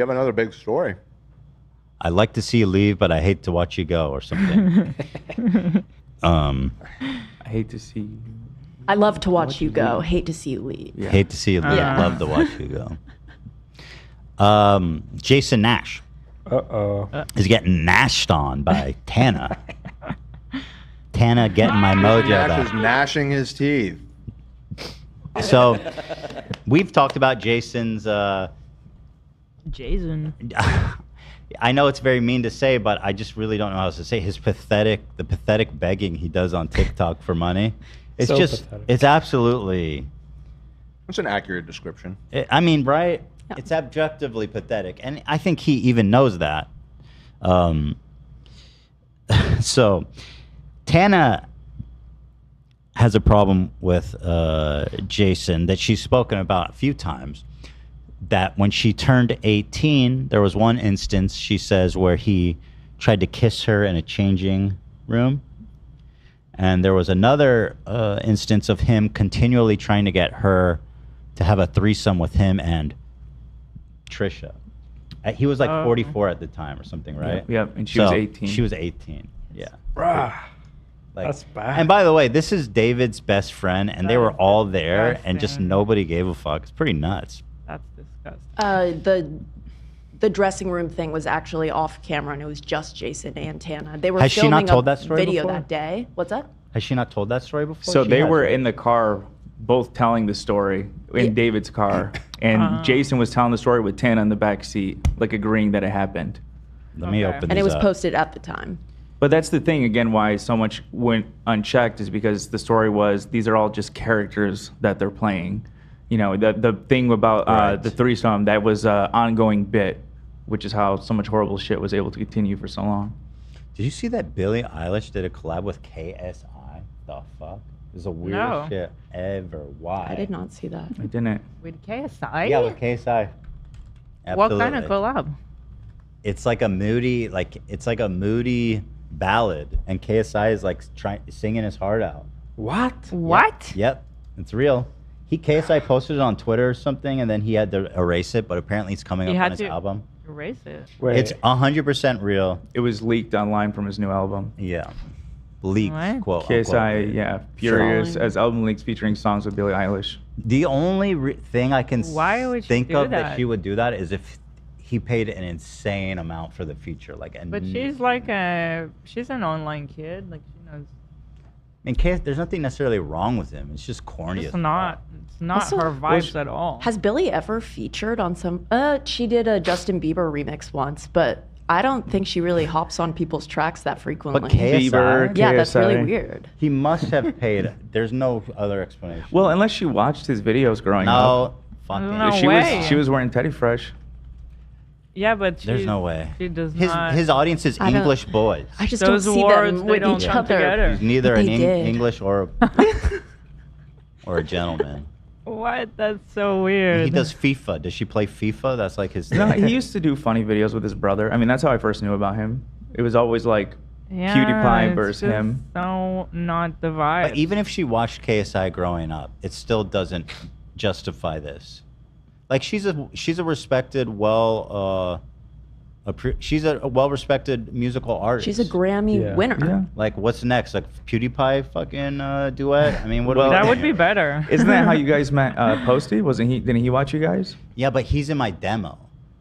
You have another big story. I like to see you leave, but I hate to watch you go, or something. I hate to see you. I love to watch you go. Hate to see you leave. Yeah. Hate to see you leave. Love to watch you go. Jason Nash is getting nashed on by Tana. Tana getting my mojo Nash back. is gnashing his teeth. So we've talked about Jason's. Jason. I know it's very mean to say, but I just really don't know how else to say the pathetic begging he does on TikTok for money. It's So just, pathetic. it's absolutely. That's an accurate description. I mean, right? Yeah. It's objectively pathetic, and I think he even knows that. So, Tana has a problem with Jason that she's spoken about a few times. That when she turned 18, there was one instance, she says, where he tried to kiss her in a changing room. And there was another instance of him continually trying to get her to have a threesome with him and Trisha. He was like 44 at the time or something, right? Yep. And she was 18. She was 18, yeah. Bruh. Like, That's bad. And by the way, this is David's best friend, and they were all there, and just nobody gave a fuck. It's pretty nuts. That's disgusting. The dressing room thing was actually off camera, and it was just Jason and Tana. They were Has she filming not told a that story video before? that day. What's that? Has she not told that story before? So She they has, were right? in the car, both telling the story in David's car, and Jason was telling the story with Tana in the back seat, like agreeing that it happened. Let me open And these it was up. posted at the time. But that's the thing, again, why so much went unchecked is because the story was these are all just characters that they're playing. You know, the thing about the threesome, that was an ongoing bit, which is how so much horrible shit was able to continue for so long. Did you see that Billie Eilish did a collab with KSI? The fuck? It was the weirdest No. shit ever. Why? I did not see that. I didn't. With KSI? Yeah, with KSI. What kind of Absolutely. collab? It's like a moody ballad, and KSI is like singing his heart out. What? What? Yep, it's real. KSI posted it on Twitter or something, and then he had to erase it, but apparently it's coming He up had on his to album. erase it. Wait. It's 100% real. It was leaked online from his new album. Yeah, leaked, What? quote KSI, unquote. yeah, furious as album leaks featuring songs with Billie Eilish. The only thing I can Why would she think do of that that? she would do that is if he paid an insane amount for the feature, like. And But she's like she's an online kid. Like she knows. in case there's nothing necessarily wrong with him. It's just corny. It's as not. fuck. It's not Also, her vibes at all. Has Billie ever featured on some? She did a Justin Bieber remix once, but I don't think she really hops on people's tracks that frequently. But KSI, Bieber, yeah, that's really KSI. weird. he must have paid. There's no other explanation. Well, unless she watched his videos growing up. no, fucking. No she way. was wearing Teddy Fresh. Yeah, but There's she's- no way. She does His not. his audience is I don't- English boys. I just Those don't see words, them they with don't each come other. together. He's neither But an they did. English or or a gentleman. What? That's so weird. He does FIFA. Does she play FIFA? That's like his thing. No, he used to do funny videos with his brother. I mean, that's how I first knew about him. It was always like Yeah, PewDiePie it's versus just him. So not the vibe. But even if she watched KSI growing up, it still doesn't justify this. Like she's a respected, she's a well-respected musical artist. She's a Grammy Yeah. winner. Yeah. Like what's next? Like PewDiePie fucking duet? I mean, what? Well, are we that doing would be here? better. Isn't that how you guys met Posty? Wasn't he? Didn't he watch you guys? Yeah, but he's in my demo.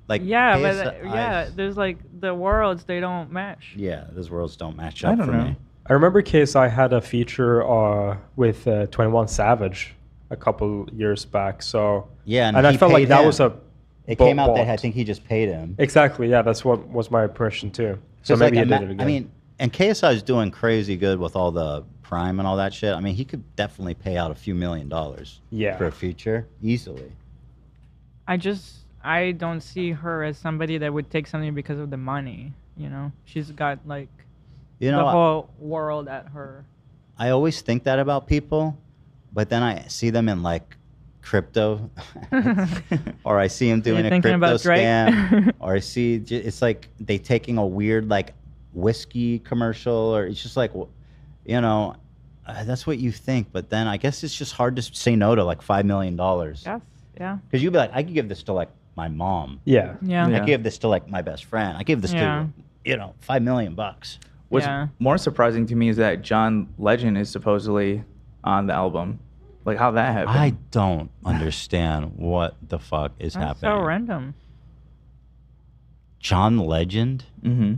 Like Yeah, KSI but yeah, there's like the worlds they don't match. yeah, those worlds don't match I up don't for know. me. I remember KSI had a feature with 21 Savage a couple years back. So Yeah, and I he felt like paid that him. was a. It came out that I bought. think he just paid him. Exactly. Yeah, that's what was my impression too. So 'Cause, maybe like, he did it again. I mean, and KSI is doing crazy good with all the Prime and all that shit. I mean, he could definitely pay out a few $1 million Yeah. for a feature easily. I don't see her as somebody that would take something because of the money. You know, she's got like You the know, whole world at her. I always think that about people, but then I see them in like crypto, or I see them doing a thinking crypto about Drake? scam, or I see it's like they taking a weird like whiskey commercial, or it's just like, you know, that's what you think. But then I guess it's just hard to say no to like $5 million. Yes. Yeah. Because you'd be like, I could give this to like my mom. Yeah. Yeah. I gave this to like my best friend. I gave this Yeah. to, $5 million. What's Yeah. more surprising to me is that John Legend is supposedly on the album. Like, how that happened? I don't understand what the fuck is That's happening. so random. John Legend? Mm-hmm.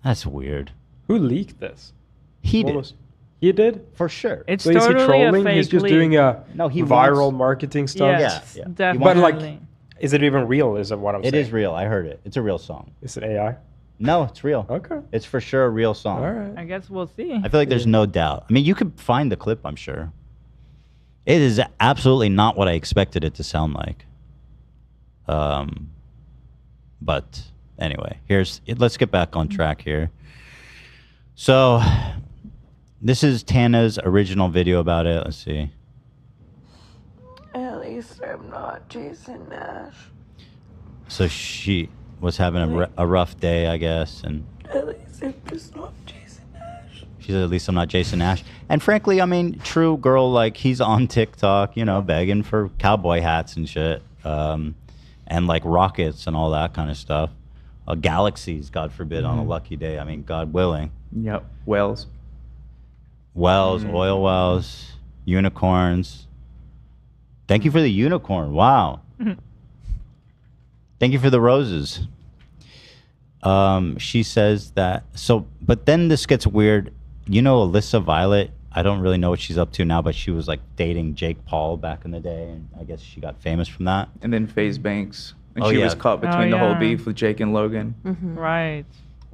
That's weird. Who leaked this? He did. Almost- He did? For sure. It's So is he totally a trolling? fake He's just leak. doing a No, he viral wants- marketing stuff? Yes, Yeah, yeah. definitely. But like, is it even real? Is it what I'm It saying? is real. I heard it. It's a real song. Is it AI? No, it's real. Okay. It's for sure a real song. All right. I guess we'll see. I feel like there's no doubt. I mean, you could find the clip, I'm sure. It is absolutely not what I expected it to sound like. But anyway, let's get back on track here. So this is Tana's original video about it. Let's see. At least I'm not Jason Nash. So she was having a rough day, I guess, and At least I'm just not Jason Nash. she said, at least I'm not Jason Nash. And frankly, I mean, true girl, like he's on TikTok, begging for cowboy hats and shit. And like rockets and all that kind of stuff. Galaxies, God forbid, on a lucky day. I mean, God willing. Yep. Wells. Wells, oil wells, unicorns. Thank you for the unicorn. Wow. Thank you for the roses. She says that. But then this gets weird. Alyssa Violet, I don't really know what she's up to now, but she was like dating Jake Paul back in the day. And I guess she got famous from that. And then FaZe Banks. And Oh, she yeah. was caught between the whole yeah. beef with Jake and Logan. Right.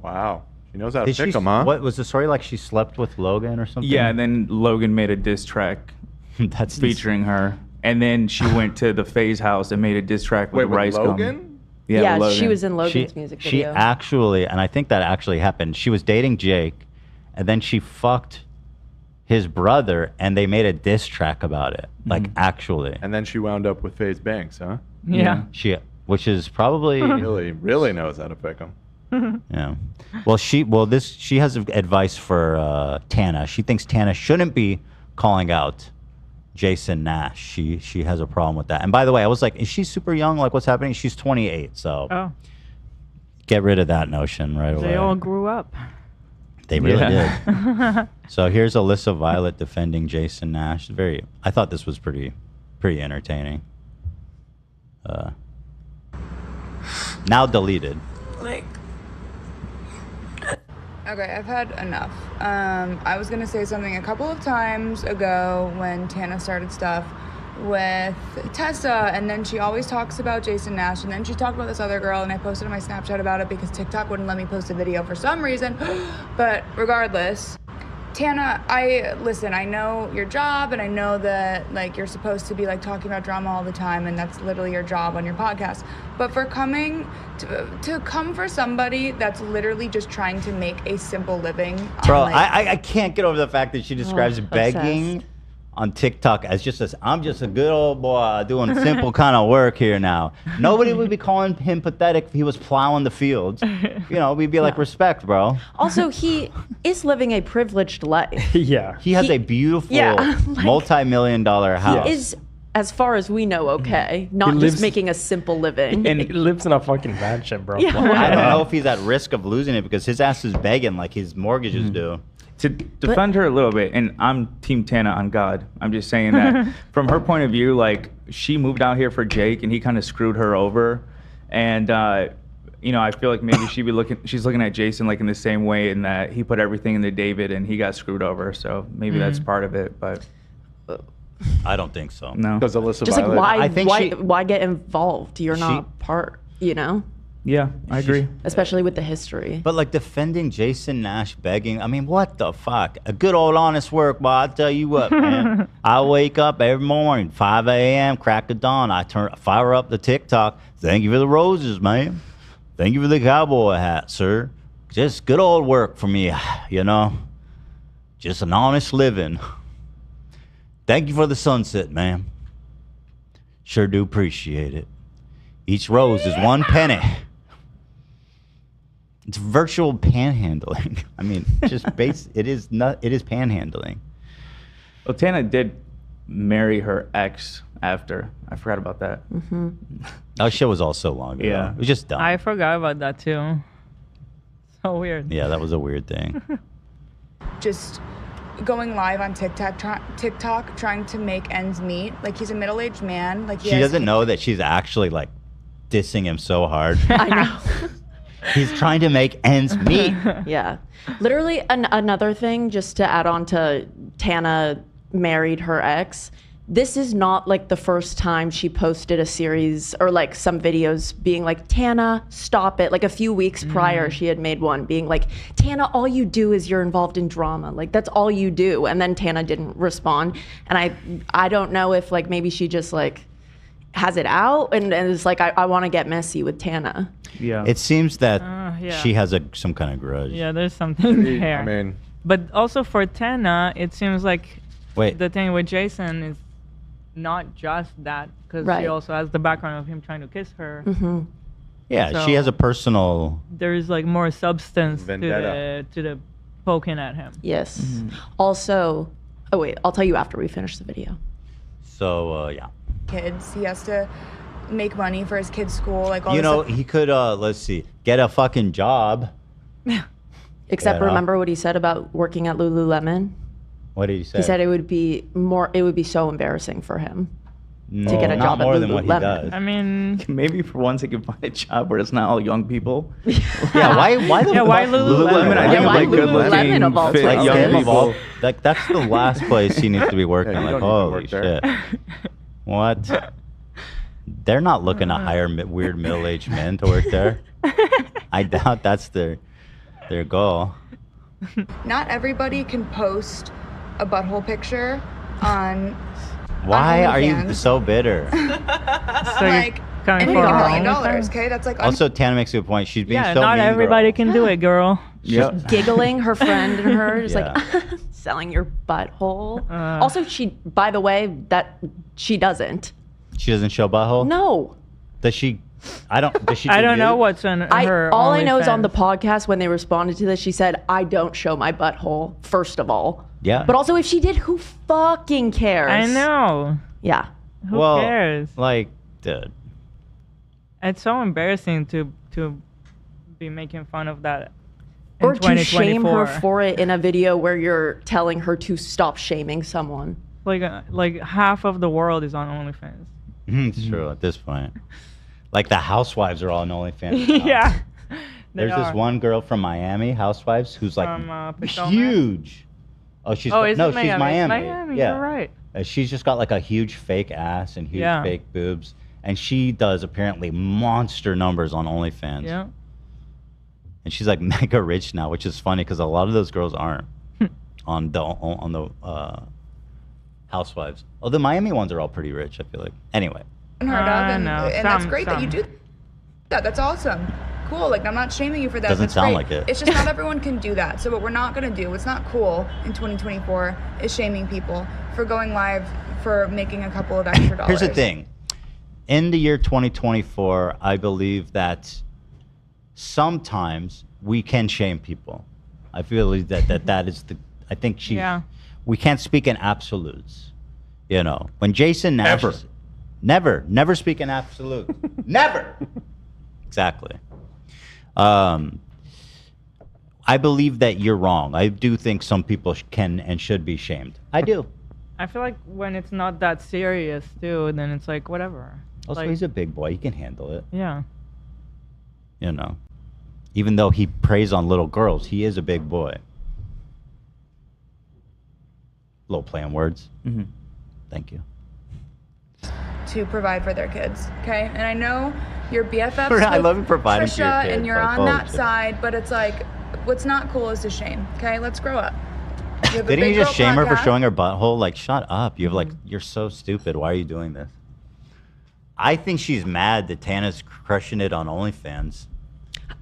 Wow. She knows how to Did pick she, them, huh? What was the story like? She slept with Logan or something? Yeah, and then Logan made a diss track That's featuring her. And then she went to the FaZe house and made a diss track with Wait, with Rice Gum. Logan? Yeah, with she Logan. was in Logan's music She video. actually, and I think that actually happened. She was dating Jake, and then she fucked his brother, and they made a diss track about it. Like actually, And then she wound up with FaZe Banks, huh? Yeah. which is probably Really knows how to pick them. yeah. Well, she has advice for Tana. She thinks Tana shouldn't be calling out Jason Nash. She has a problem with that. And by the way, I was like, is she super young? Like, what's happening? She's 28, so Oh, get rid of that notion right away. they all grew up. They really Yeah. did. So here's Alyssa Violet defending Jason Nash. I thought this was pretty entertaining. Now deleted. Like, okay, I've had enough. I was gonna say something a couple of times ago when Tana started stuff with Tessa, and then she always talks about Jason Nash, and then she talked about this other girl, and I posted on my Snapchat about it because TikTok wouldn't let me post a video for some reason. But regardless, Tana, I know your job, and I know that like you're supposed to be like talking about drama all the time, and that's literally your job on your podcast. But for coming to come for somebody that's literally just trying to make a simple living, Bro, on, like, I can't get over the fact that she describes begging obsessed. on TikTok as I'm just a good old boy doing simple kind of work here now. Nobody would be calling him pathetic if he was plowing the fields. We'd be like, respect, bro. Also, he is living a privileged life. Yeah. He has a beautiful like- multi-million-dollar house. Is, as far as we know, okay. Not lives- just making a simple living. And he lives in a fucking mansion, bro. Yeah. I don't know if he's at risk of losing it because his ass is begging like his mortgage is due. To defend her a little bit, and I'm Team Tana on God. I'm just saying that from her point of view, like she moved out here for Jake, and he kind of screwed her over. And I feel like maybe she's looking at Jason like in the same way, in that he put everything into David, and he got screwed over. So maybe that's part of it, but I don't think so. no. Because Alyssa Just like Violet. I think why get involved? You're not part, Yeah, I agree. especially with the history. But like defending Jason Nash begging, I mean, what the fuck? A good old honest work, boy. I tell you what, man. I wake up every morning, 5 a.m., crack of dawn. I fire up the TikTok. Thank you for the roses, man. Thank you for the cowboy hat, sir. Just good old work for me, Just an honest living. Thank you for the sunset, man. Sure do appreciate it. Each rose is 1 penny. It's virtual panhandling. I mean, it is panhandling. Well, Tana did marry her ex after. I forgot about that. That shit was all so long ago. Yeah. It was just dumb. I forgot about that too. So weird. Yeah, that was a weird thing. Just going live on TikTok trying to make ends meet. Like, he's a middle-aged man. Like, She doesn't know that she's actually like dissing him so hard. I know. He's trying to make ends meet. Yeah. Literally, another thing, just to add on to Tana married her ex. This is not like the first time she posted a series or like some videos being like, Tana, stop it. Like a few weeks prior, she had made one being like, Tana, all you do is you're involved in drama. Like, that's all you do. And then Tana didn't respond. And I don't know if like maybe she just like has it out and is like, I want to get messy with Tana. Yeah. It seems that Yeah. she has some kind of grudge. Yeah, there's something there. I mean, But also for Tana, it seems like Wait. the thing with Jason is not just that, because Right. she also has the background of him trying to kiss her. Yeah, So- she has a personal. There's like more substance Vendetta. to the poking at him. Yes. Also, oh wait, I'll tell you after we finish the video. So yeah. kids. He has to make money for his kids' school. Like, all You this know, stuff. he could let's see, get a fucking job. Except Yeah. remember what he said about working at Lululemon? What did he say? He said it would be so embarrassing for him no, to get a not job at more than what he Lululemon. does. I mean, Maybe for once he can find a job where it's not all young people. Yeah, why the Yeah, why fuck Lululemon? I Yeah, think why like good Lululemon looking, of all fit places? young him of people. all- like that's the last place he needs to be working. Yeah, you like, don't need to holy work there. shit. What? They're not looking to hire weird middle-aged men to work there. I doubt that's their goal. Not everybody can post a butthole picture on Why are you OnlyFans. so bitter? so like coming and for make $1 her million. OnlyFans? Okay, that's like Also, Tana makes a good point. She's being Yeah, so not mean everybody girl. can do it, girl. Yep. Giggling, her friend and her is Yeah. like selling your butthole. Uh. Also, by the way, that she doesn't. She doesn't show butthole. No. Does she? I don't. Does she? I do don't know nude? what's on her. All I know is on the OnlyFans. podcast when they responded to this, she said, "I don't show my butthole." First of all, Yeah. but also if she did, who fucking cares? I know. Yeah. Who well, cares? like, dude. It's so embarrassing to be making fun of that. In Or to shame her 2024. for it in a video where you're telling her to stop shaming someone. Like half of the world is on OnlyFans. It's true at this point. Like the housewives are all on OnlyFans. now. Yeah. They There's this are. one girl from Miami, Housewives, who's like From, Potomac? huge. Oh, she's Oh, is no, it she's Miami? Miami. It's Miami. Yeah, You're right. She's just got like a huge fake ass and huge Yeah. fake boobs, and she does apparently monster numbers on OnlyFans. Yeah. And she's like mega rich now, which is funny because a lot of those girls aren't on the Housewives. Oh, the Miami ones are all pretty rich. I feel like. Anyway, unheard of, and no, that's some- great that you some. do that. That's awesome. Cool. Like, I'm not shaming you for that. Doesn't That's sound great. like it. It's just not everyone can do that. So what we're not gonna do, what's not cool in 2024, is shaming people for going live for making a couple of extra dollars. here's the thing. In the year 2024, I believe that sometimes we can shame people. I feel that is the. I think she. Yeah. We can't speak in absolutes. You know, when Jason Nash. Never speak in absolute. Never. Exactly. I believe that you're wrong. I do think some people can and should be shamed. I do. I feel like when it's not that serious too, then it's like whatever. Also, Like, he's a big boy. He can handle it. yeah. You know, even though he preys on little girls, he is a big boy. Little play on words. Mhm. Thank you. to provide for their kids. Okay, and I know your BFFs I with love you providing for your Trisha, kids, and you're like, on holy that shit. side, but it's like, what's not cool is to shame. Okay, let's grow up. You have a Didn't you big just girl shame her for podcast. showing her butthole? Like, shut up. You have like, you're so stupid. Why are you doing this? I think she's mad that Tana's crushing it on OnlyFans.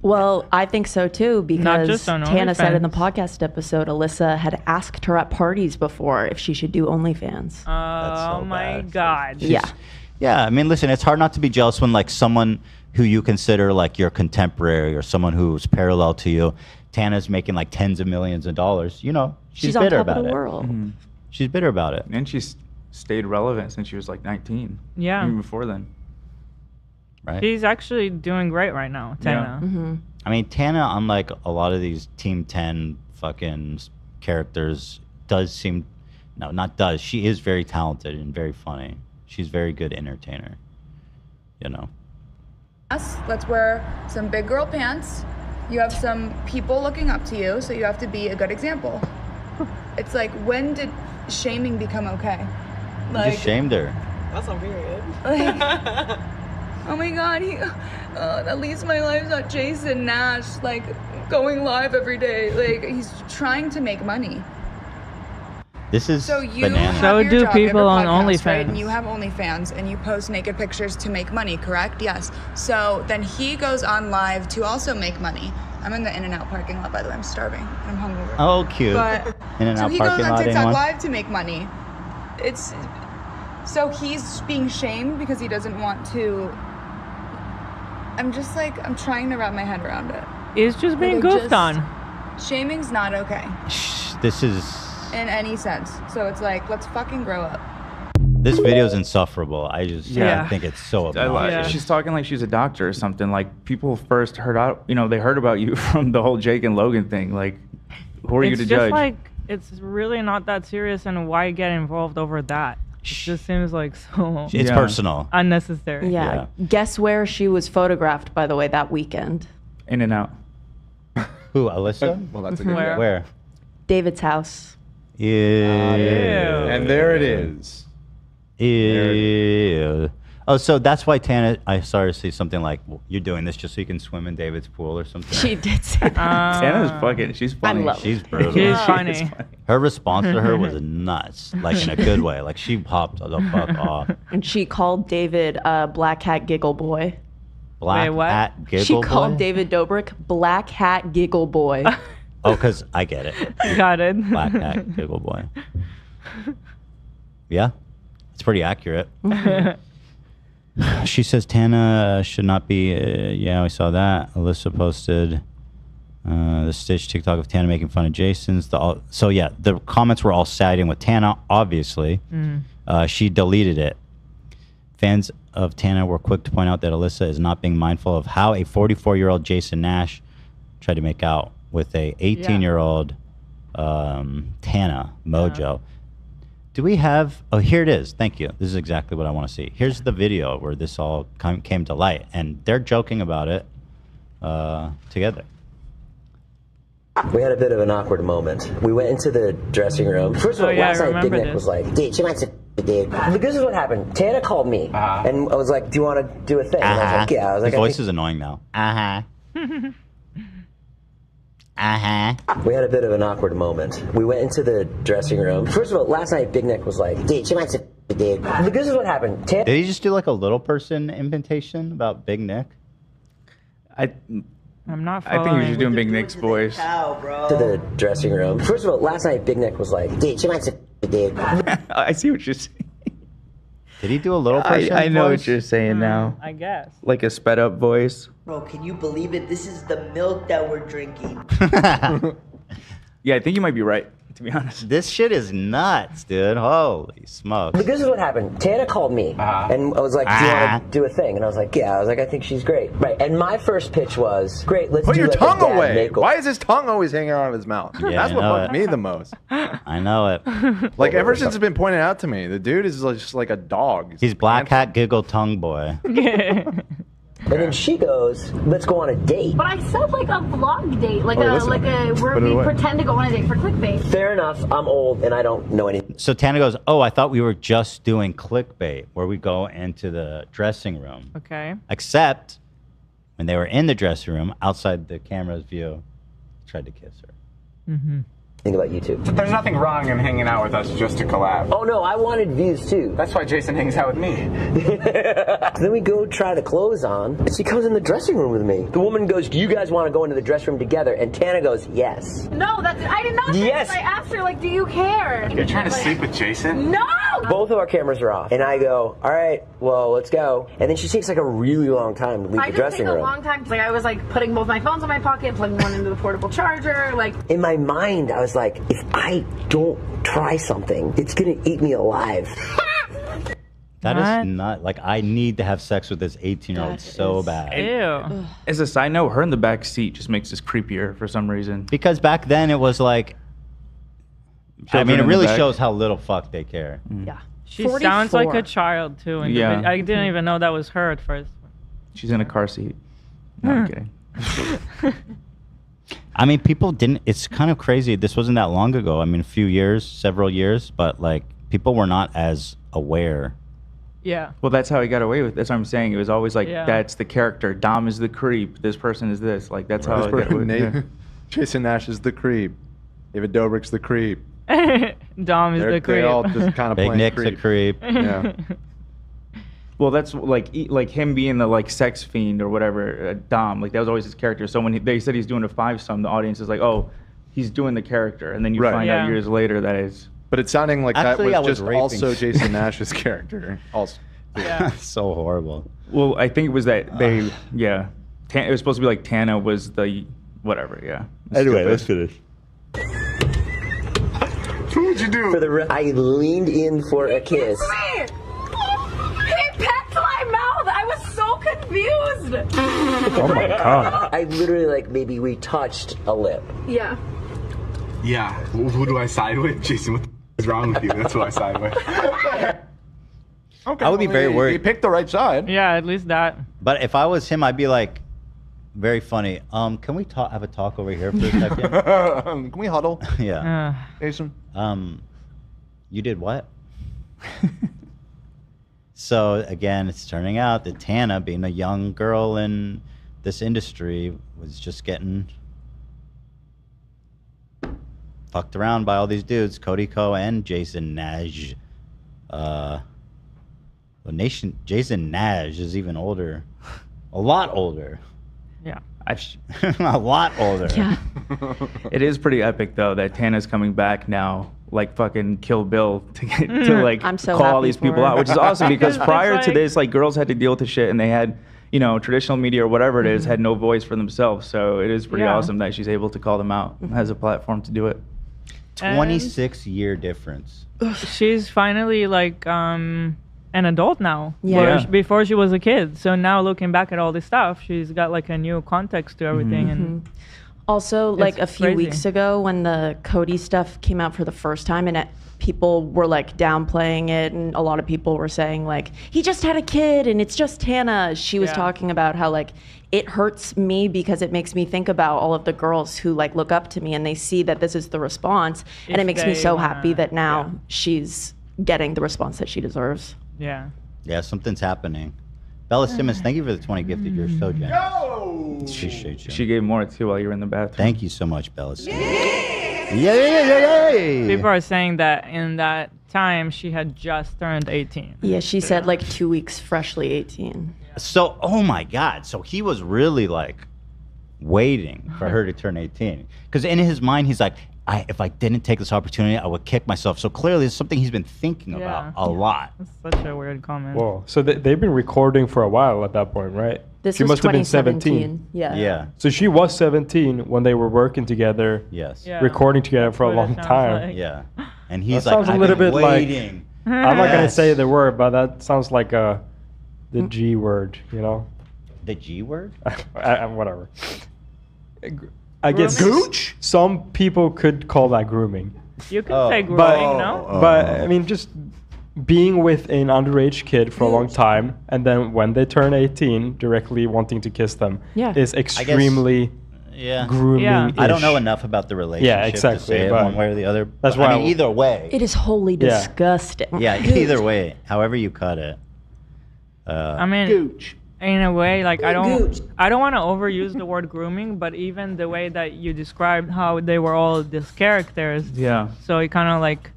Well, I think so too, because just on Tana said in the OnlyFans. podcast episode, Alyssa had asked her at parties before if she should do OnlyFans. Oh so my bad. God. Yeah. Yeah, I mean, listen, it's hard not to be jealous when like someone who you consider like your contemporary or someone who's parallel to you, Tana's making like tens of millions of dollars. You know, she's on bitter top about of the it. world. She's bitter about it. And she's stayed relevant since she was like 19. Yeah. Even before then. Right. She's actually doing great right now, Tana. Mm-hmm. I mean, Tana, unlike a lot of these Team 10 fucking characters, does seem... No, not does. She is very talented and very funny. She's a very good entertainer. You know? Let's wear some big girl pants. You have some people looking up to you, so you have to be a good example. It's like, when did shaming become okay? You just shamed her. That's on period. Like, oh my God, at least my life's not Jason Nash, like, going live every day. Like, he's trying to make money. This is So you bananas. have So your do job, you have people your on podcast, right? OnlyFans. And you have OnlyFans, and you post naked pictures to make money, correct? Yes. So then he goes on live to also make money. I'm in the In-N-Out parking lot, by the way. I'm starving. I'm hungover. Oh, cute. But In-N-Out so he goes parking on lot, TikTok anyone? live to make money. So he's being shamed because he doesn't want to. I'm just like, I'm trying to wrap my head around it. It's just being Like, goofed on. Shaming's not okay Shh, this is... in any sense. So it's like, let's fucking grow up. This video is insufferable. I just Yeah. I think it's so I obnoxious. like Yeah. She's talking like she's a doctor or something. Like, people first heard out, they heard about you from the whole Jake and Logan thing. Like, who are you to It's just judge? like, it's really not that serious, and why get involved over that? It just seems like so It's Yeah. personal. unnecessary. Yeah. Guess where she was photographed, by the way, that weekend? In-N-Out. Who, Alyssa? Well, that's a good Where? guess. Where? David's house. Ew. And there it is. Ew. Oh, so that's why Tana, I started to see something like, well, you're doing this just so you can swim in David's pool or something. She did say that. Tana's fucking, she's funny. love She's brutal. She's She funny. is funny. Her response to her was nuts, like in a good way. Like she popped the fuck off. And she called David Black Hat Giggle Boy. Black Wait, what? hat giggle She boy? called David Dobrik Black Hat Giggle Boy. Oh, because I get it. Got it. Black hat giggle boy. Yeah, it's pretty accurate. She says Tana should not be. Yeah, we saw that. Alyssa posted the Stitch TikTok of Tana making fun of Jason's. So yeah, the comments were all siding with Tana. Obviously, she deleted it. Fans of Tana were quick to point out that Alyssa is not being mindful of how a 44-year-old Jason Nash tried to make out with a 18-year-old Tana Mongeau. Do we have... Oh, here it is. Thank you. This is exactly what I want to see. Here's the video where this all came to light, and they're joking about it together. We had a bit of an awkward moment. We went into the dressing room. First of all, last night Big Nick was like, dude, she wants to dude. This is what happened. Tana called me, and I was like, do you want to do a thing? And I was like, yeah. I was like, His voice is annoying now. We had a bit of an awkward moment. We went into the dressing room. First of all, last night Big Nick was like, dude, she wants to dude. This is what happened. Did he just do like a little person invitation about Big Nick? I'm not I think following. you're just doing Big Nick's voice. To the dressing room. First of all, last night Big Nick was like, dude, she wants to dude. I see what you're saying. Did he do a little person I know voice? what you're saying now. I guess. Like a sped up voice. Bro, can you believe it? This is the milk that we're drinking. Yeah, I think you might be right, to be honest. This shit is nuts, dude. Holy smoke. This is what happened. Tana called me, and I was like, do you want to do a thing? And I was like, yeah. I was like, I think she's great. Right. And my first pitch was, great, let's Put do your like tongue a dad away. makeover. Why is his tongue always hanging out of his mouth? Yeah, That's I what know bugs it. me the most. I know it. Like, ever since it's been pointed out to me, the dude is just like a dog. He's black hat giggle tongue boy. And then she goes, let's go on a date. But I said like a vlog date, like listen. where Put it we away. pretend to go on a date for clickbait. Fair enough. I'm old and I don't know anything. So Tana goes, oh, I thought we were just doing clickbait, where we go into the dressing room. Okay. Except when they were in the dressing room, outside the camera's view, he tried to kiss her. Mm-hmm. Think about you two. There's nothing wrong in hanging out with us just to collab. Oh no, I wanted views too. That's why Jason hangs out with me. Then we go try the clothes on, and she comes in the dressing room with me. The woman goes, do you guys want to go into the dressing room together? And Tana goes, yes. No, I did not say Yes. this. I asked her like, do you care? You're trying to sleep with Jason? No, Both of our cameras are off. And I go, all right, well, let's go. And then she takes like a really long time to leave the dressing room. I just take a long time. Like I was like putting both my phones in my pocket, plugging one into the portable charger. Like in my mind, I was like, if I don't try something, it's gonna eat me alive. That is not like I need to have sex with this 18-year-old so bad. Ew. As a side note, her in the back seat just makes this creepier for some reason. Because back then it was like, I mean, it really shows how little fuck they care. Yeah. She sounds like a child too. Yeah. I didn't even know that was her at first. She's in a car seat. No, I'm kidding. I mean, people didn't. It's kind of crazy. This wasn't that long ago. I mean, a few years, several years, but like people were not as aware. Yeah. Well, that's how he got away with it. That's what I'm saying. It was always like, that's the character. Dom is the creep. This person is this. Like, that's how I got away with it. Jason Nash is the creep. David Dobrik's the creep. Dom is the creep. They all just kind of Big playing Nick's creep. a creep. Yeah. Well, that's like him being the like sex fiend or whatever, Dom. Like that was always his character. So when they said he's doing a 5-some, the audience is like, oh, he's doing the character, and then you find out years later that is. But it's sounding like Actually, that was I was just raping. also Jason Nash's character. Also. Yeah. So horrible. Well, I think it was that they, it was supposed to be like Tana was the whatever, yeah. Anyway, let's finish. What would you do? I leaned in for a kiss. he pecked my mouth. I was so confused. Oh my god. I literally like maybe we touched a lip. Yeah. Yeah. Who do I side with? Jason, what is wrong with you? That's who I side with. Okay. I would be very worried. He picked the right side. Yeah, at least that. But if I was him, I'd be like, very funny. Can we have a talk over here for a second? Can we huddle? Yeah. Jason? You did what? So again, it's turning out that Tana, being a young girl in this industry, was just getting fucked around by all these dudes, Cody Co and Jason Nash. Jason Nash is even older, a lot older. Yeah. A lot older. Yeah. It is pretty epic though that Tana's coming back now, like fucking Kill Bill to get to like I'm so call all happy these for people her. out, which is awesome because It's prior to like- this, like girls had to deal with the shit and they had, traditional media or whatever it is had no voice for themselves. So it is pretty Yeah. awesome that she's able to call them out and has a platform to do it. 26-year difference. She's finally like an adult now. Yeah. Whereas Yeah. before she was a kid. So now looking back at all this stuff, she's got like a new context to everything. And Also, like It's a few crazy. weeks ago when the Cody stuff came out for the first time and people were like downplaying it and a lot of people were saying like, he just had a kid and it's just Tana. She was Yeah. talking about how like, it hurts me because it makes me think about all of the girls who like look up to me and they see that this is the response. And If it makes me they so wanna- happy that now yeah. she's getting the response that she deserves. yeah. Yeah, something's happening. Bella Simmons, thank you for the 20 gifted. You're so generous. Appreciate you. She gave more too while you were in the bathroom. Thank you so much, Bella Simmons. Yay! People are saying that in that time she had just turned 18. Yeah, she said like 2 weeks freshly 18. So, oh my God. So he was really like waiting for her to turn 18. Because in his mind, he's like, if I didn't take this opportunity, I would kick myself. So clearly it's something he's been thinking about a lot. That's such a weird comment. Whoa. So they've been recording for a while at that point, right? This she was must have been 2017. 17. Yeah. Yeah. So she was 17 when they were working together, Yes. Yeah. recording together for a That's long what it sounds time. like. Yeah. And he's That like, sounds a I've little been bit like- waiting. I'm not gonna Yes. say the word, but that sounds like the G word, you know? The G word? Whatever. I guess Grooming? some people could call that grooming. You can Oh. say grooming, But, no? but I mean, just being with an underage kid for a long time, and then when they turn 18, directly wanting to kiss them Yeah. is extremely Yeah. grooming. Yeah. I don't know enough about the relationship exactly, to say it but one way or the other. that's But, why I mean, either way. It is wholly Yeah. disgusting. Yeah, either way, however you cut it. I mean, in a way, like I don't want to overuse the word grooming, but even the way that you described how they were all these characters, Yeah. so it kind of like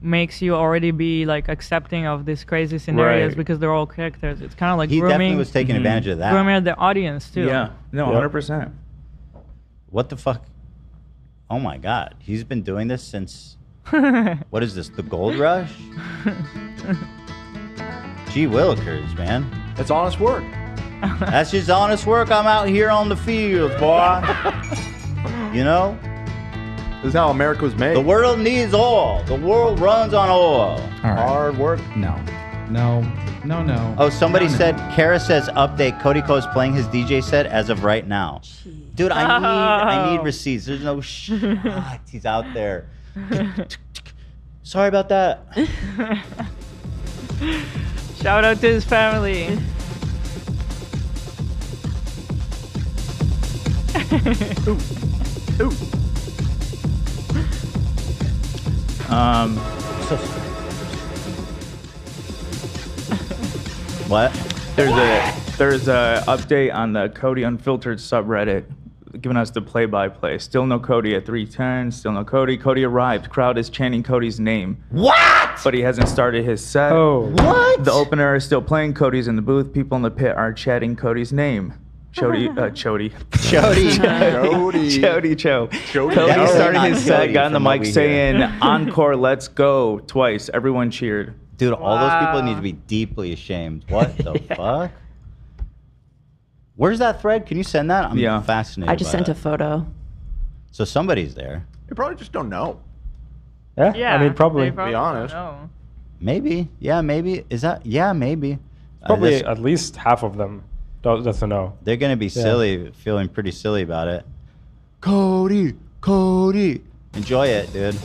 makes you already be like accepting of these crazy scenarios Right. because they're all characters. It's kind of like He definitely grooming, was taking advantage of that. grooming the audience too. Yeah. No, 100%. What the fuck? Oh my God. He's been doing this since, what is this, the gold rush? Gee willikers, man. It's honest work. That's just honest work. I'm out here on the fields, boy. You know? This is how America was made. The world needs oil. The world runs on oil. All right. Hard work. No. Oh, somebody said, Kara says, update, Cody Co's playing his DJ set as of right now. Dude, I need receipts. There's no he's out there. Sorry about that. Shout out to his family. Ooh. What? There's a update on the Cody Unfiltered subreddit, giving us the play-by-play. Still no Cody at 3:10. Still no Cody. Cody arrived. Crowd is chanting Cody's name. What? But he hasn't started his set. Oh. What? The opener is still playing. Cody's in the booth. People in the pit are chanting Cody's name. Chody. Chody. Cody started his set, Cody got on the from what mic we saying, "Encore, let's go," twice. Everyone cheered. Dude, all those people need to be deeply ashamed. What the fuck? Where's that thread? Can you send that? I'm fascinated. I just sent a photo. So somebody's there. You probably just don't know. Yeah, I mean, probably. To be honest. Maybe. Yeah, maybe. Is that? Yeah, maybe. Probably at least half of them doesn't know. They're going to be silly, feeling pretty silly about it. Cody. Enjoy it, dude.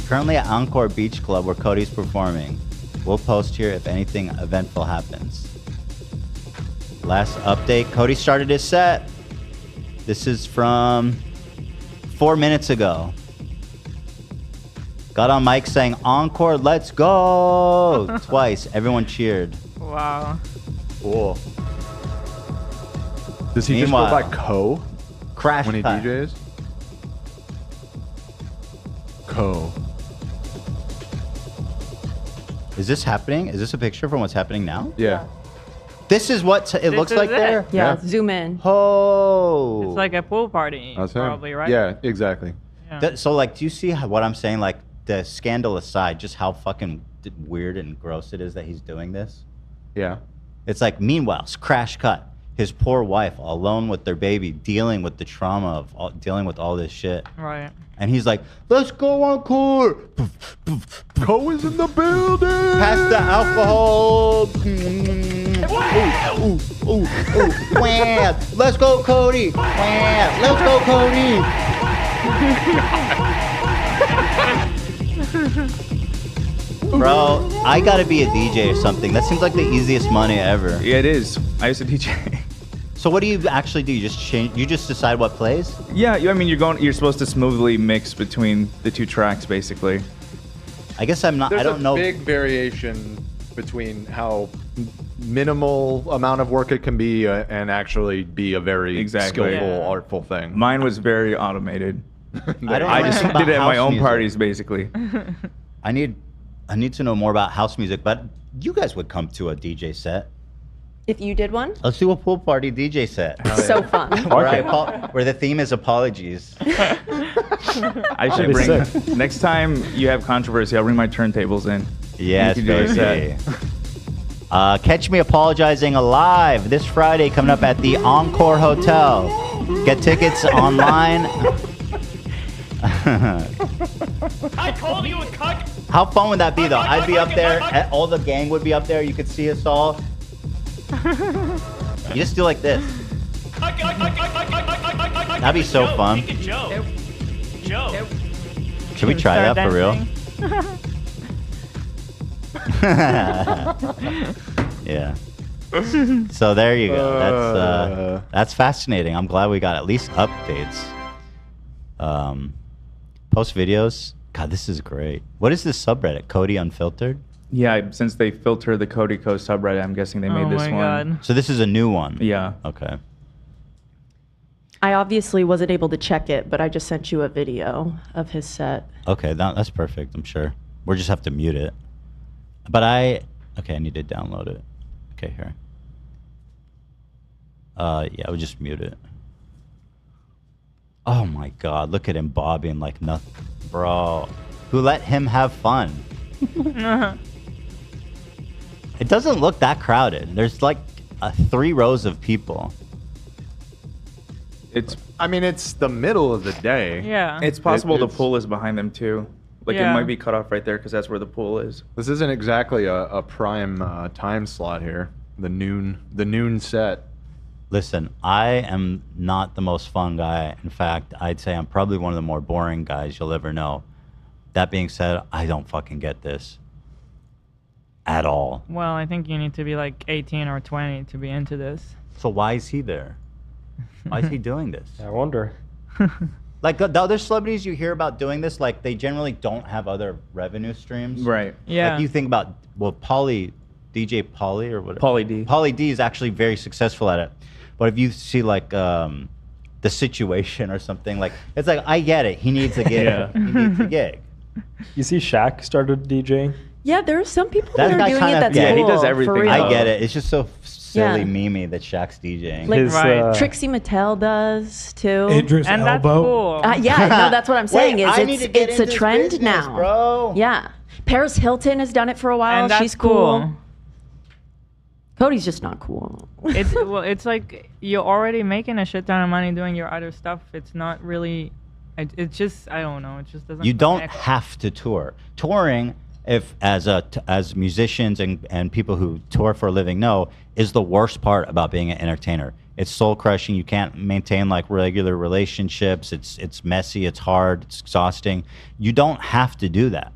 Currently at Encore Beach Club where Cody's performing. We'll post here if anything eventful happens. Last update, Cody started his set. This is from 4 minutes ago. Got on mic saying, "Encore, let's go!" Twice. Everyone cheered. Wow. Cool. Does he just go by Co? Crash when he cut. DJs? Co. Is this happening? Is this a picture from what's happening now? Yeah. This is what it looks like there? Yeah, zoom in. Oh. It's like a pool party, That's him. probably, right? Yeah, exactly. Yeah. So, like, do you see what I'm saying? Like, the scandal aside, just how fucking weird and gross it is that he's doing this? Yeah. It's like, meanwhile, crash cut. His poor wife, alone with their baby, dealing with the trauma of dealing with all this shit. Right. And he's like, "Let's go, Encore." Co is in the building. Pass the alcohol. Wham. Let's go, Cody. Wham. Let's go, Cody. Bro, I gotta be a DJ or something. That seems like the easiest money ever. Yeah, it is. I used to DJ. So what do you actually do? You just change. You just decide what plays. Yeah, I mean, you're supposed to smoothly mix between the two tracks, basically. I guess I'm not. There's I don't know. There's a big variation between how minimal amount of work it can be and actually be a very skillful, artful thing. Mine was very automated. I just did it at my own parties, basically. I need to know more about house music, but you guys would come to a DJ set. If you did one? Let's do a pool party DJ set. So fun. Where the theme is apologies. I should bring next time you have controversy. I'll bring my turntables in. Yes, baby. Catch me apologizing live this Friday, coming up at the Encore Hotel. Get tickets online. I called you a cuck. How fun would that be, though? I'd be up there. All the gang would be up there. You could see us all. You just do like this. That'd be so fun. Joe. Should we try that for real? Yeah. So there you go. That's fascinating. I'm glad we got at least updates. Post videos. God, this is great. What is this subreddit? Cody Unfiltered? Yeah, since they filter the Cody Co subreddit, I'm guessing they made this one. God. So this is a new one? Yeah. Okay. I obviously wasn't able to check it, but I just sent you a video of his set. Okay, that's perfect, I'm sure. We'll just have to mute it. But okay, I need to download it. Okay, here. Yeah, I would just mute it. Oh my God, look at him bobbing like nothing. Bro, who let him have fun? It doesn't look that crowded. There's like 3 rows of people. I mean, it's the middle of the day. Yeah. It's possible the pool is behind them too. Like Yeah. it might be cut off right there because that's where the pool is. This isn't exactly a prime time slot here. The noon set. Listen, I am not the most fun guy. In fact, I'd say I'm probably one of the more boring guys you'll ever know. That being said, I don't fucking get this at all. Well, I think you need to be like 18 or 20 to be into this. So why is he there? Why is he doing this? I wonder. Like the other celebrities you hear about doing this, like they generally don't have other revenue streams. Right. Yeah. Like you think about, well, DJ Pauly or whatever. Pauly D. Pauly D is actually very successful at it. But if you see like The Situation or something, like it's like, I get it. He needs a gig. Yeah. He needs a gig. You see Shaq started DJing? Yeah, there are some people That that are guy doing kinda- it that's yeah, he cool, does for everything. real. I get it. It's just so silly, Yeah. memey that Shaq's DJing. Like His, Trixie Mattel does too. Idris And that's Elba. cool. Yeah, no, that's what I'm saying. Wait, I need is to get it's a into this trend business, now, bro. Yeah, Paris Hilton has done it for a while. And that's She's cool. Cody's just not cool. It's like you're already making a shit ton of money doing your other stuff. It's not really. It's just I don't know. It just doesn't. You don't connect. have to tour. Touring, if as musicians and people who tour for a living know, is the worst part about being an entertainer. It's soul crushing. You can't maintain like regular relationships. It's messy. It's hard. It's exhausting. You don't have to do that.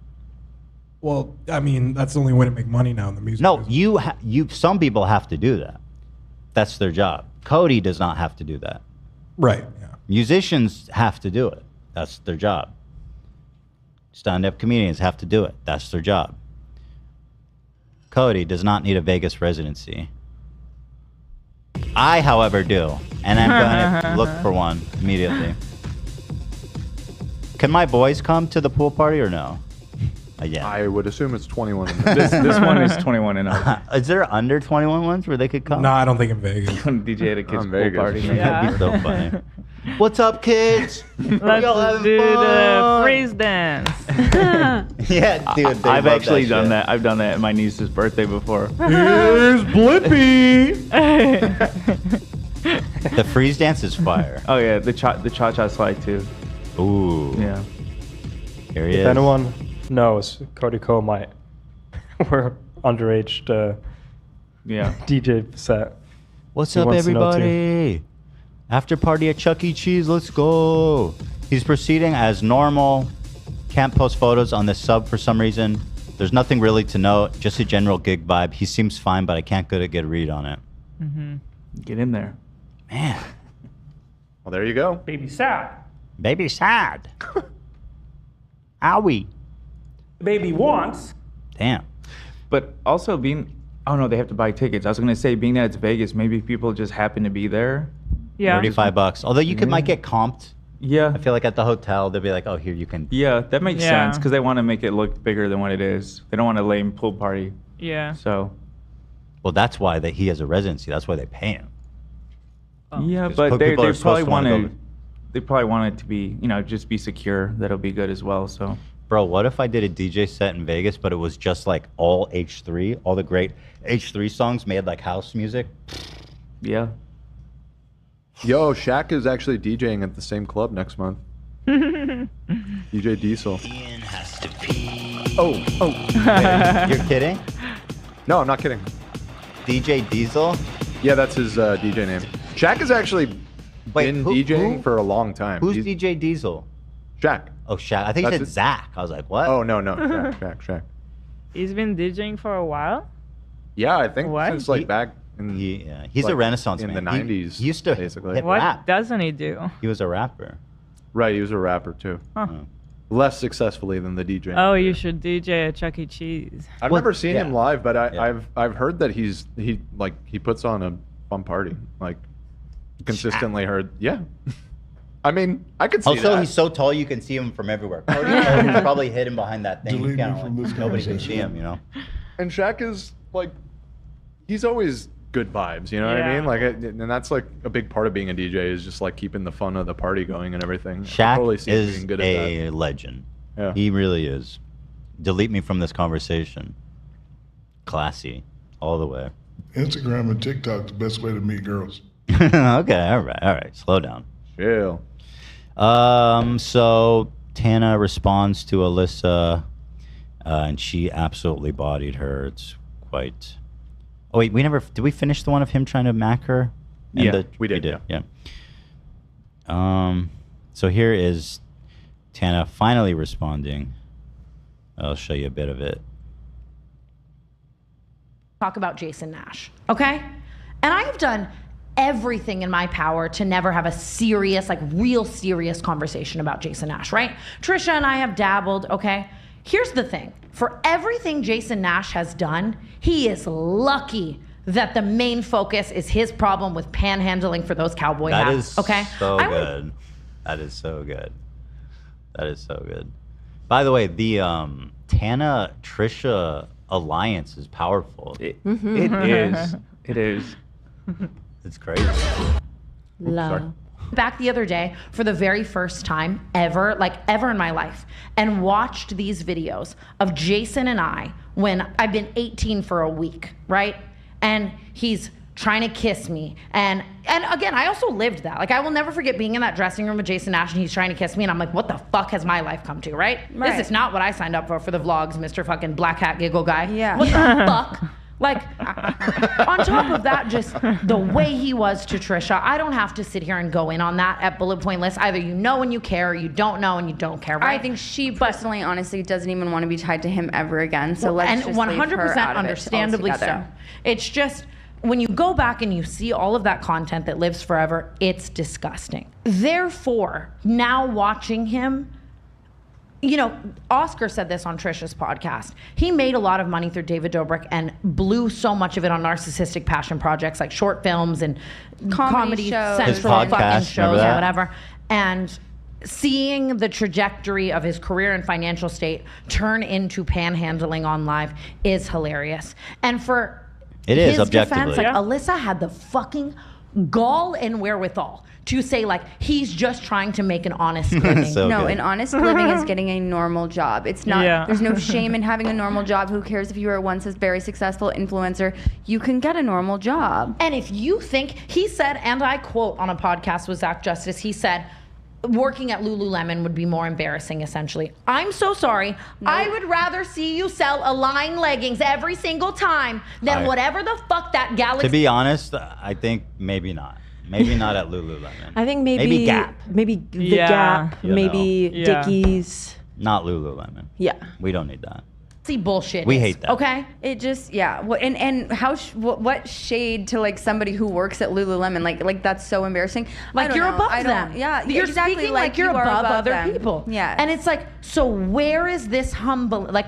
Well, I mean, that's the only way to make money now in the music No, business. you. Some people have to do that. That's their job. Cody does not have to do that. Right. Yeah. Musicians have to do it. That's their job. Stand-up comedians have to do it. That's their job. Cody does not need a Vegas residency. I, however, do, and I'm going to look for one immediately. Can my boys come to the pool party or no? Yeah. I would assume it's 21. This one is 21 and up. Is there under 21 ones where they could come? No, I don't think in Vegas. DJ at a kid's pool Vegas. party. That'd be so funny. What's up, kids? Let's Y'all having do the fun? freeze dance. Yeah, dude. they I've love actually that done shit. that. I've done that at my niece's birthday before. Here's Blippi. The freeze dance is fire. Oh yeah, the cha-cha slide too. Ooh. Yeah. Here he If is. anyone knows, Cody Ko might wear underage Yeah. DJ set. What's He up, wants to know, too. everybody? After party at Chuck E. Cheese, let's go. He's proceeding as normal. Can't post photos on this sub for some reason. There's nothing really to note, just a general gig vibe. He seems fine, but I can't get a read on it. Mm-hmm. Get in there. Man, Well, there you go. Baby sad. baby sad. Owie. Baby wants. Damn. But also being, oh no, they have to buy tickets. I was gonna say, being that it's Vegas, maybe people just happen to be there. Yeah. $35. Although you might get comped. Yeah. I feel like at the hotel, they'll be like, oh, here, you can. Yeah, that makes Yeah. sense because they want to make it look bigger than what it is. They don't want a lame pool party. Yeah. So. Well, that's why he has a residency. That's why they pay him. Yeah, 'Cause but they people are probably supposed to wanna want go- to. They probably want it to be, just be secure. That'll be good as well. So. Bro, what if I did a DJ set in Vegas, but it was just like all H3, all the great H3 songs made like house music? Yeah. Yo, Shaq is actually DJing at the same club next month. DJ Diesel. Ian has to pee. Oh. You're kidding? No, I'm not kidding. DJ Diesel? Yeah, that's his DJ name. Shaq has actually been DJing who? for a long time. Who's He's DJ Diesel? Shaq. Oh, Shaq. I think That's he said it. Zach. I was like, what? Oh, no. Shaq. He's been DJing for a while. Yeah, I think What? since like back in Yeah, he's like, a Renaissance in man. the 90s. He used to basically. hit What rap. doesn't he do? He was a rapper. Right, he was a rapper too. Huh. Less successfully than the DJ. Oh, you should DJ at Chuck E. Cheese. I've Well, never seen yeah. him live, but Yeah. I've heard that he puts on a fun party. Like consistently heard. Yeah. I mean, I could see Also, that. he's so tall you can see him from everywhere. Cody's probably hidden behind that thing. Delete You me can't, from this nobody can conversation. see him, And Shaq is like, he's always good vibes. You know what I Yeah. mean? Like, and that's like a big part of being a DJ is just like keeping the fun of the party going and everything. I Shaq totally see him is being good at a legend. Yeah. He really is. delete me from this conversation. Classy, all the way. Instagram and TikTok the best way to meet girls. Okay, all right. Slow down. Chill. So Tana responds to Alyssa, and she absolutely bodied her. It's quite. Oh wait, did we finish the one of him trying to mack her? Yeah, we did. Yeah. So here is Tana finally responding. I'll show you a bit of it. Talk about Jason Nash, okay? And I have done everything in my power to never have a serious, like real serious conversation about Jason Nash, right? Trisha and I have dabbled, okay? Here's the thing. For everything Jason Nash has done, he is lucky that the main focus is his problem with panhandling for those cowboy hats. That is okay? so good. That is so good. That is so good. By the way, the Tana Trisha alliance is powerful. It is. It is. It's crazy. Love. Back the other day for the very first time ever in my life, and watched these videos of Jason and I when I've been 18 for a week, right? And he's trying to kiss me. And again, I also lived that. Like, I will never forget being in that dressing room with Jason Nash and he's trying to kiss me and I'm like, what the fuck has my life come to, right? This is not what I signed up for the vlogs, Mr. fucking black hat giggle guy. Yeah. What the fuck? Like, on top of that, just the way he was to Trisha, I don't have to sit here and go in on that at bullet point list. Either you know and you care, or you don't know and you don't care, right? I think she personally, honestly, doesn't even want to be tied to him ever again. So let's just 100% leave her out of understandably it so. altogether. It's just, when you go back and you see all of that content that lives forever, it's disgusting. Therefore, now watching him, you know, Oscar said this on Trisha's podcast. He made a lot of money through David Dobrik and blew so much of it on narcissistic passion projects like short films and comedy shows. central His podcast, fucking shows remember or that? whatever. And seeing the trajectory of his career and financial state turn into panhandling on live is hilarious. And for It is, his objectively. defense, like Yeah. Alyssa had the fucking gall and wherewithal to say, like, he's just trying to make an honest living. So No, good. an honest living is getting a normal job. It's not, Yeah. there's no shame in having a normal job. Who cares if you were once a very successful influencer? You can get a normal job. And if you think, he said, and I quote on a podcast with Zach Justice, he said, working at Lululemon would be more embarrassing, essentially. I'm so sorry. I would rather see you sell Align leggings every single time than whatever the fuck that Galaxy. To be honest, I think maybe not. Maybe not at Lululemon. I think maybe Gap. maybe the Yeah. Gap, You know. maybe Yeah. Dickies. Not Lululemon. Yeah. We don't need that. See bullshit. We is, hate that. Okay. It just, yeah. And how what shade to like somebody who works at Lululemon? Like that's so embarrassing. I Like don't you're know. above I don't- them. Yeah, You're exactly. speaking like you're you are above other them. people. Yeah. And it's like, so where is this humble? Like,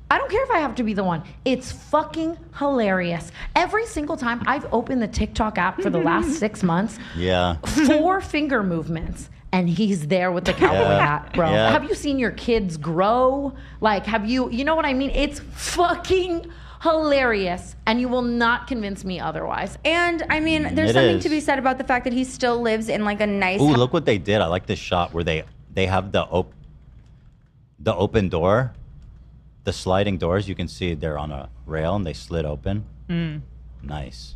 I don't care if I have to be the one. It's fucking hilarious. Every single time I've opened the TikTok app for the last 6 months, Yeah. 4 finger movements. And he's there with the cowboy hat, bro. Yeah. Have you seen your kids grow? Like, have you know what I mean? It's fucking hilarious. And you will not convince me otherwise. And I mean, there's It something is. to be said about the fact that he still lives in like a nice. Ooh, look what they did. I like this shot where they have the open door, the sliding doors. You can see they're on a rail and they slid open. Nice.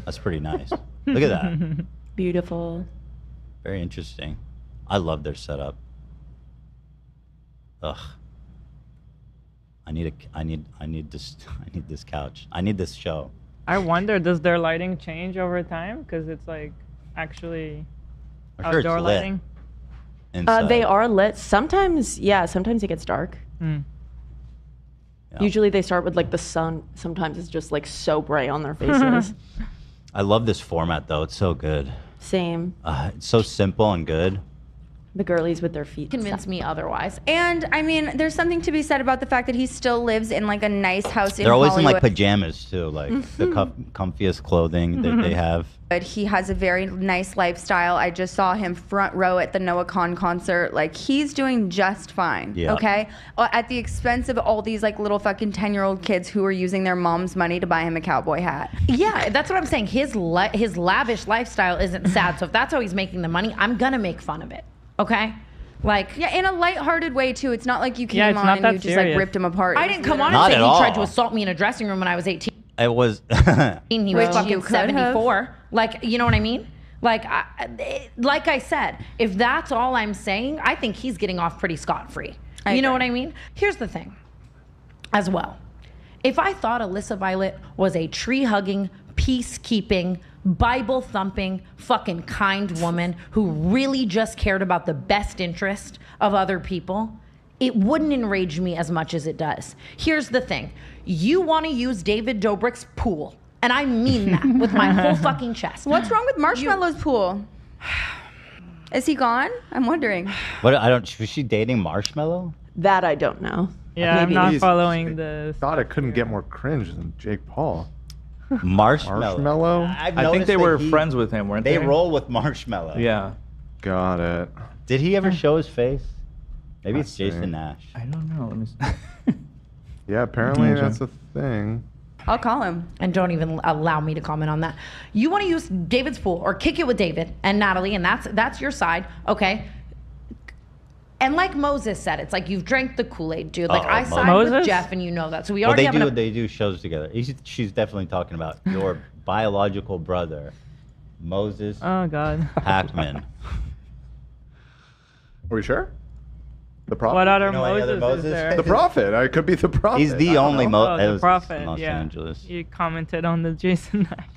That's pretty nice. Look at that. Beautiful. Very interesting. I love their setup. Ugh. I need this couch. I need this show. I wonder, does their lighting change over time? Because it's like actually I'm sure it's outdoor lit. lighting. Inside. They are lit. Sometimes, yeah, sometimes it gets dark. Mm. Yeah. Usually they start with like the sun. Sometimes it's just like so bright on their faces. I love this format though. It's so good. Same. It's so simple and good. The girlies with their feet. Convince me otherwise. And I mean, there's something to be said about the fact that he still lives in like a nice house in They're always Hollywood. in like pajamas too, like the comfiest clothing that they have. But he has a very nice lifestyle. I just saw him front row at the Noah Kahn concert. Like, he's doing just fine. Yeah. Okay? At the expense of all these like little fucking 10-year-old kids who are using their mom's money to buy him a cowboy hat. Yeah, that's what I'm saying. His lavish lifestyle isn't sad. So if that's how he's making the money, I'm gonna make fun of it. Okay? Like, yeah, in a lighthearted way too. It's not like you Yeah, came it's on not and that you just like serious. ripped him apart. I didn't come on Not and say at he tried to all. assault me in a dressing room when I was 18. It was. He Which was you fucking could have. 74. Like, you know what I mean? Like I said, if that's all I'm saying, I think he's getting off pretty scot-free. You know what I mean? Here's the thing, as well. If I thought Alyssa Violet was a tree-hugging, peacekeeping, Bible-thumping, fucking kind woman who really just cared about the best interest of other people, it wouldn't enrage me as much as it does. Here's the thing. You want to use David Dobrik's pool, and I mean that with my whole fucking chest. What's wrong with Marshmallow's pool? Is he gone? I'm wondering. What? Was she dating Marshmallow? That I don't know. Yeah, Maybe. I'm not following the. Thought it couldn't get more cringe than Jake Paul. Marshmallow. I think they were friends with him, weren't they? They roll with Marshmallow. Yeah. Got it. Did he ever show his face? Maybe it's Let's see. Jason Nash. I don't know. Let me see. Yeah, apparently that's a thing. I'll call him. And don't even allow me to comment on that. You want to use David's pool or kick it with David and Natalie, and that's your side, okay? And like Moses said, it's like you've drank the Kool-Aid, dude. Like I side with Jeff, and you know that. So we already have they do shows together. She's definitely talking about your biological brother, Moses. Oh God. Hackman. Are we sure? The prophet. What other You know any other Moses is there? The prophet. I could be the prophet. He's the only Oh, Moses. the prophet. Los Yeah. Angeles. You commented on the Jason Nash.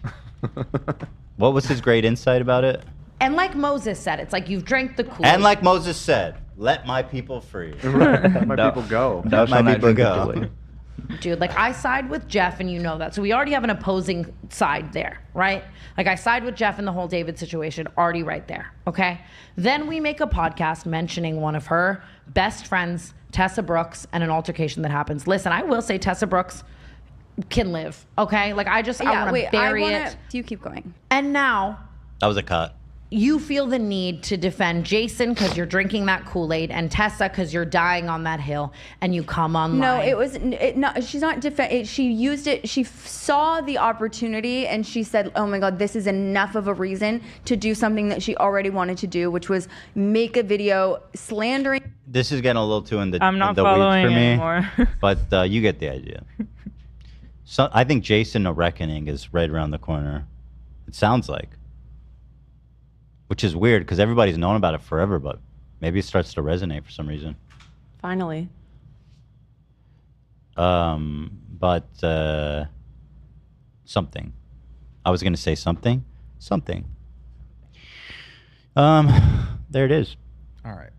What was his great insight about it? And like Moses said, it's like you've drank the Kool-Aid. And like Moses said, let my people free. Let my people go. Let my people go. Dude, like I side with Jeff, and you know that. So we already have an opposing side there, right? Like I side with Jeff in the whole David situation, already right there, okay? Then we make a podcast mentioning one of her best friends, Tessa Brooks, and an altercation that happens. Listen, I will say Tessa Brooks can live, okay? Like I want to bury it. You keep going. And now That was a cut. you feel the need to defend Jason because you're drinking that Kool-Aid, and Tessa because you're dying on that hill, and you come online. No, it was no. She's not she used it. She saw the opportunity and she said, "Oh my God, this is enough of a reason to do something that she already wanted to do, which was make a video slandering." This is getting a little too in the, I'm not in the following weeds for me. anymore. But you get the idea. So I think Jason A Reckoning is right around the corner. It sounds like. Which is weird because everybody's known about it forever, but maybe it starts to resonate for some reason. Finally. But something. I was gonna say something. Something. There it is. All right.